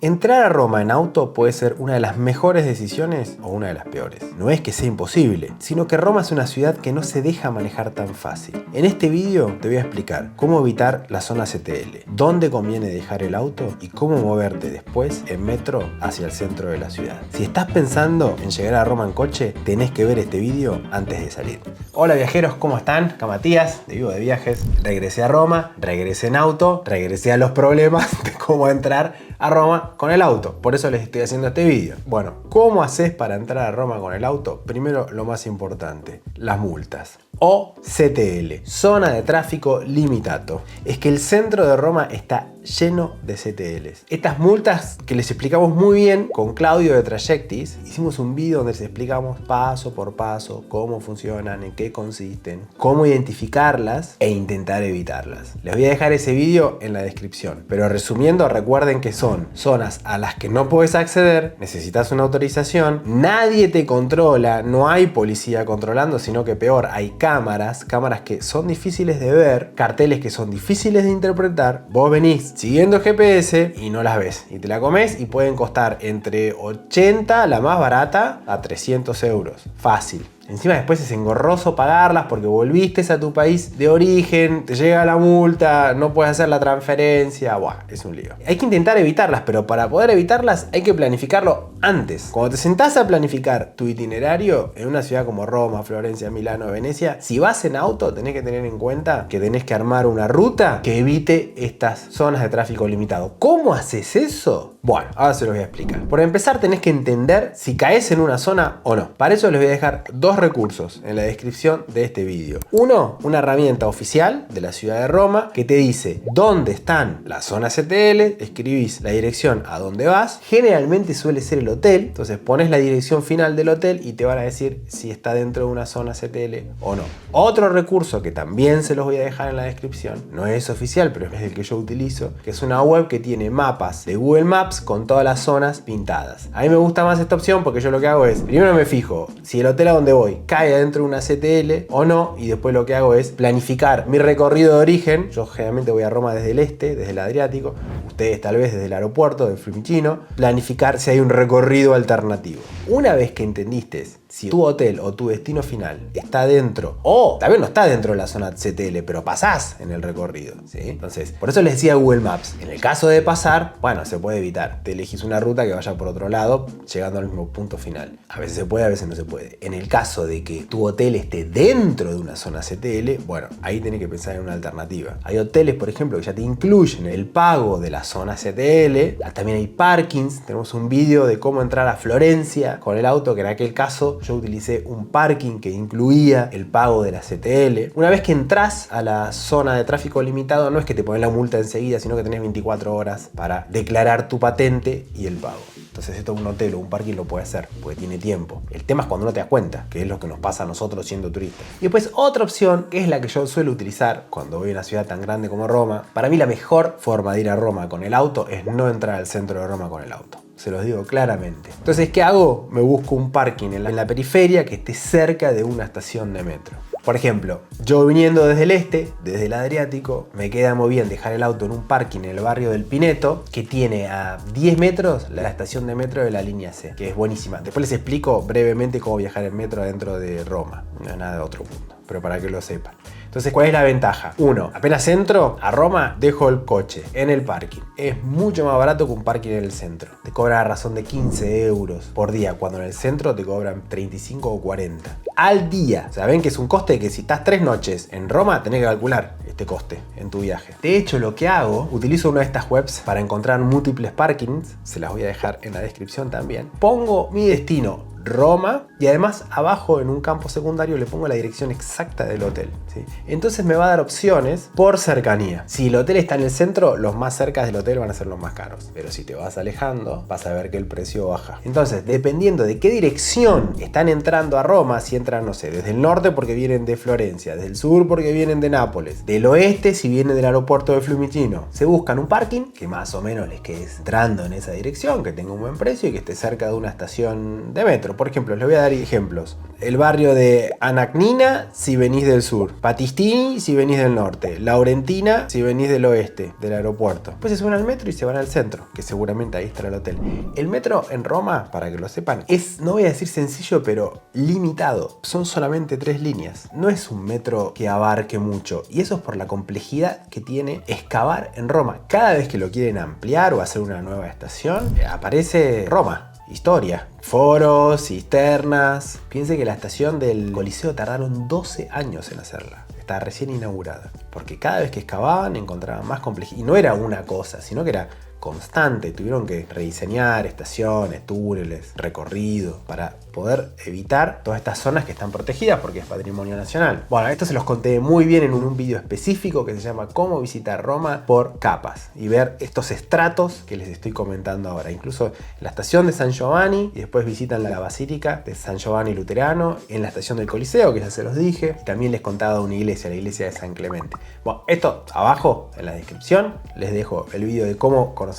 Entrar a Roma en auto puede ser una de las mejores decisiones o una de las peores. No es que sea imposible, sino que Roma es una ciudad que no se deja manejar tan fácil. En este vídeo te voy a explicar cómo evitar la zona CTL, dónde conviene dejar el auto y cómo moverte después en metro hacia el centro de la ciudad. Si estás pensando en llegar a Roma en coche, tenés que ver este vídeo antes de salir. Hola viajeros, ¿cómo están? Acá Matías, de Vivo de Viajes. Regresé a Roma, regresé en auto, regresé a los problemas de cómo entrar a Roma con el auto. Por eso les estoy haciendo este vídeo. Bueno, ¿cómo haces para entrar a Roma con el auto? Primero, lo más importante, las multas. O CTL, zona de tráfico limitato. Es que el centro de Roma está lleno de CTLs. Estas multas que les explicamos muy bien con Claudio de Trajectis, hicimos un vídeo donde les explicamos paso por paso cómo funcionan, en qué consisten, cómo identificarlas e intentar evitarlas. Les voy a dejar ese vídeo en la descripción. Pero resumiendo, recuerden que son zonas a las que no puedes acceder, necesitas una autorización, nadie te controla, no hay policía controlando, sino que peor, hay cámaras que son difíciles de ver, carteles que son difíciles de interpretar. Vos venís siguiendo GPS y no las ves y te la comes y pueden costar entre 80, la más barata, a 300 euros. Fácil. Encima después es engorroso pagarlas porque volviste a tu país de origen, te llega la multa, no puedes hacer la transferencia, buah, es un lío. Hay que intentar evitarlas, pero para poder evitarlas hay que planificarlo antes. Cuando te sentás a planificar tu itinerario en una ciudad como Roma, Florencia, Milano, Venecia, si vas en auto tenés que tener en cuenta que tenés que armar una ruta que evite estas zonas de tráfico limitado. ¿Cómo haces eso? Bueno, ahora se los voy a explicar. Por empezar tenés que entender si caes en una zona o no. Para eso les voy a dejar dos recursos en la descripción de este vídeo. Uno, una herramienta oficial de la ciudad de Roma que te dice dónde están las zonas CTL, escribís la dirección a dónde vas, generalmente suele ser el hotel, entonces pones la dirección final del hotel y te van a decir si está dentro de una zona CTL o no. Otro recurso que también se los voy a dejar en la descripción, no es oficial pero es el que yo utilizo, que es una web que tiene mapas de Google Maps con todas las zonas pintadas. A mí me gusta más esta opción porque yo lo que hago es, primero me fijo si el hotel a donde voy cae dentro de una CTL o no, y después lo que hago es planificar mi recorrido de origen. Yo generalmente voy a Roma desde el este, desde el Adriático, ustedes tal vez desde el aeropuerto de Fiumicino, planificar si hay un recorrido alternativo. Una vez que entendiste si tu hotel o tu destino final está dentro, o tal vez no está dentro de la zona CTL, pero pasás en el recorrido, ¿sí? Entonces, por eso les decía Google Maps, en el caso de pasar, bueno, se puede evitar. Te elegís una ruta que vaya por otro lado, llegando al mismo punto final. A veces se puede, a veces no se puede. En el caso de que tu hotel esté dentro de una zona CTL, bueno, ahí tenés que pensar en una alternativa. Hay hoteles, por ejemplo, que ya te incluyen el pago de la zona CTL. También hay parkings. Tenemos un vídeo de cómo entrar a Florencia con el auto, que en aquel caso yo utilicé un parking que incluía el pago de la CTL. Una vez que entras a la zona de tráfico limitado, no es que te ponen la multa enseguida, sino que tenés 24 horas para declarar tu patente y el pago. Entonces esto un hotel o un parking lo puede hacer, porque tiene tiempo. El tema es cuando no te das cuenta, que es lo que nos pasa a nosotros siendo turistas. Y después otra opción, que es la que yo suelo utilizar cuando voy a una ciudad tan grande como Roma. Para mí la mejor forma de ir a Roma con el auto es no entrar al centro de Roma con el auto. Se los digo claramente. Entonces, ¿qué hago? Me busco un parking en la periferia que esté cerca de una estación de metro. Por ejemplo, yo viniendo desde el este, desde el Adriático, me queda muy bien dejar el auto en un parking en el barrio del Pineto, que tiene a 10 metros la estación de metro de la línea C, que es buenísima. Después les explico brevemente cómo viajar en metro dentro de Roma. No es nada de otro mundo, pero para que lo sepan. Entonces, ¿cuál es la ventaja? Uno, apenas entro a Roma, dejo el coche en el parking. Es mucho más barato que un parking en el centro. Te cobran a razón de 15 euros por día, cuando en el centro te cobran 35 o 40. Al día. Saben que es un coste que si estás 3 noches en Roma, tenés que calcular este coste en tu viaje. De hecho, lo que hago, utilizo una de estas webs para encontrar múltiples parkings. Se las voy a dejar en la descripción también. Pongo mi destino Roma y además abajo en un campo secundario le pongo la dirección exacta del hotel, ¿sí? Entonces me va a dar opciones por cercanía. Si el hotel está en el centro, los más cerca del hotel van a ser los más caros, pero si te vas alejando vas a ver que el precio baja. Entonces, dependiendo de qué dirección están entrando a Roma, si entran, no sé, desde el norte porque vienen de Florencia, desde el sur porque vienen de Nápoles, del oeste si vienen del aeropuerto de Fiumicino, se buscan un parking que más o menos les quede entrando en esa dirección, que tenga un buen precio y que esté cerca de una estación de metro. centro. Por ejemplo, les voy a dar ejemplos. El barrio de Anagnina si venís del sur, Battistini si venís del norte, Laurentina si venís del oeste, del aeropuerto. Pues se suben al metro y se van al centro, que seguramente ahí estará el hotel. El metro en Roma, para que lo sepan, es, no voy a decir sencillo, pero limitado. Son solamente 3 líneas. No es un metro que abarque mucho, y eso es por la complejidad que tiene excavar en Roma. Cada vez que lo quieren ampliar o hacer una nueva estación, aparece Roma. Historia, foros, cisternas. Piense que la estación del Coliseo tardaron 12 años en hacerla. Está recién inaugurada. Porque cada vez que excavaban encontraban más complejidad. Y no era una cosa, sino que era constante. Tuvieron que rediseñar estaciones, túneles, recorridos para poder evitar todas estas zonas que están protegidas porque es patrimonio nacional. Bueno, esto se los conté muy bien en un video específico que se llama Cómo visitar Roma por capas y ver estos estratos que les estoy comentando ahora. Incluso la estación de San Giovanni y después visitan la basílica de San Giovanni Luterano, en la estación del Coliseo, que ya se los dije. También les contaba una iglesia, la iglesia de San Clemente. Bueno, esto abajo en la descripción les dejo el video de cómo conocer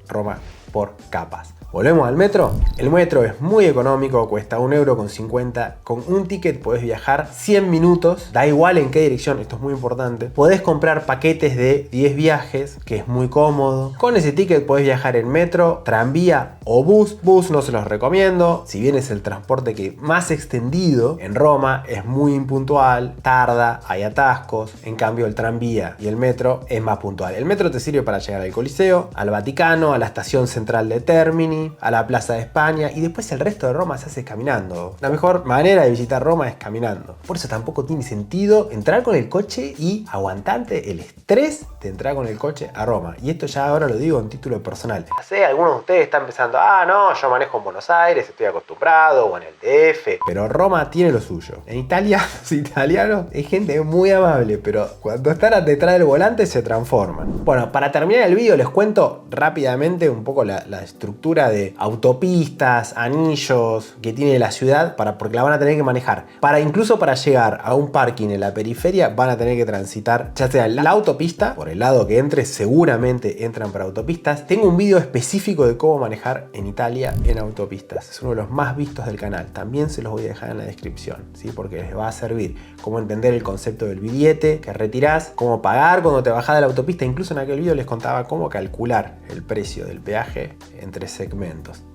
Roma por capas. ¿Volvemos al metro? El metro es muy económico, cuesta 1,50 €. Con un ticket podés viajar 100 minutos, da igual en qué dirección, esto es muy importante. Podés comprar paquetes de 10 viajes, que es muy cómodo. Con ese ticket podés viajar en metro, tranvía o bus. Bus no se los recomiendo, si bien es el transporte que más extendido en Roma, es muy impuntual, tarda, hay atascos. En cambio el tranvía y el metro es más puntual. El metro te sirve para llegar al Coliseo, al Vaticano, a la estación central de Termini, a la Plaza de España, y después el resto de Roma se hace caminando. La mejor manera de visitar Roma es caminando. Por eso tampoco tiene sentido entrar con el coche y aguantarte el estrés de entrar con el coche a Roma. Y esto ya ahora lo digo en título personal. Ya sé, algunos de ustedes están pensando, no, yo manejo en Buenos Aires, estoy acostumbrado, o en el DF. Pero Roma tiene lo suyo. En Italia, los italianos es gente muy amable, pero cuando están detrás del volante se transforman. Bueno, para terminar el video les cuento rápidamente un poco la estructura de autopistas, anillos que tiene la ciudad, porque la van a tener que manejar. Incluso para llegar a un parking en la periferia van a tener que transitar ya sea la autopista, por el lado que entres seguramente entran por autopistas. Tengo un video específico de cómo manejar en Italia en autopistas. Es uno de los más vistos del canal. También se los voy a dejar en la descripción, ¿sí? Porque les va a servir cómo entender el concepto del billete que retirás, cómo pagar cuando te bajás de la autopista. Incluso en aquel video les contaba cómo calcular el precio del peaje entre segmentos.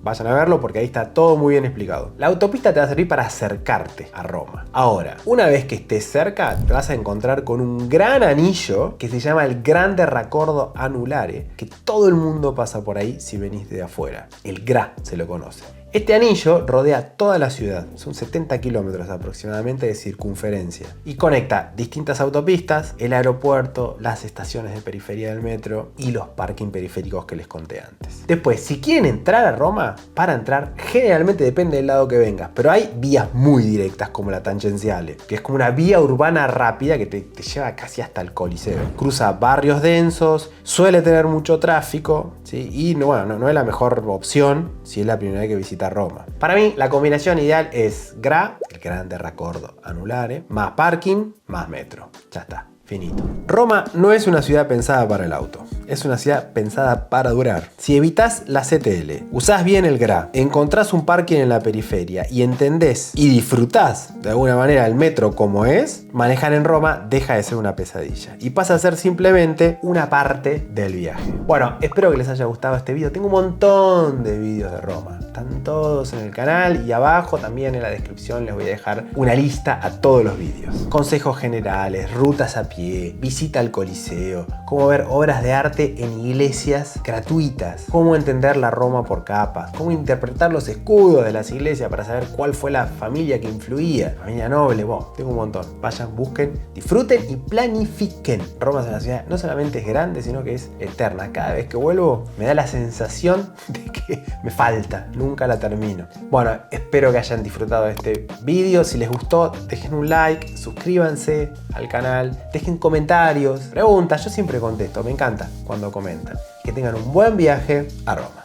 Vayan a verlo porque ahí está todo muy bien explicado. La autopista te va a servir para acercarte a Roma. Ahora, una vez que estés cerca, te vas a encontrar con un gran anillo que se llama el Grande Raccordo Anulare, que todo el mundo pasa por ahí si venís de afuera. El GRA se lo conoce. Este anillo rodea toda la ciudad, son 70 kilómetros aproximadamente de circunferencia y conecta distintas autopistas, el aeropuerto, las estaciones de periferia del metro y los parking periféricos que les conté antes. Después, si quieren entrar a Roma, para entrar generalmente depende del lado que vengas, pero hay vías muy directas como la tangenciale, que es como una vía urbana rápida que te lleva casi hasta el Coliseo. Cruza barrios densos, suele tener mucho tráfico, ¿sí? Y no es la mejor opción si es la primera vez que visitas Roma. Para mí la combinación ideal es GRA, el Grande Raccordo Anulare, más parking, más metro. Ya está. Finito. Roma no es una ciudad pensada para el auto, es una ciudad pensada para durar. Si evitas la CTL, usás bien el GRA, encontrás un parking en la periferia y entendés y disfrutás de alguna manera el metro como es, manejar en Roma deja de ser una pesadilla y pasa a ser simplemente una parte del viaje. Bueno, espero que les haya gustado este video. Tengo un montón de videos de Roma, están todos en el canal y abajo también en la descripción les voy a dejar una lista a todos los videos. Consejos generales, rutas a pie, visita al Coliseo, cómo ver obras de arte en iglesias gratuitas, cómo entender la Roma por capas, cómo interpretar los escudos de las iglesias para saber cuál fue la familia que influía, familia noble. Tengo un montón. Vayan, busquen, disfruten y planifiquen. Roma es una ciudad no solamente es grande, sino que es eterna. Cada vez que vuelvo me da la sensación de que me falta, nunca la termino. Bueno, espero que hayan disfrutado de este video. Si les gustó, dejen un like, suscríbanse al canal, dejen comentarios, preguntas, yo siempre contesto, me encanta cuando comentan. Que tengan un buen viaje a Roma.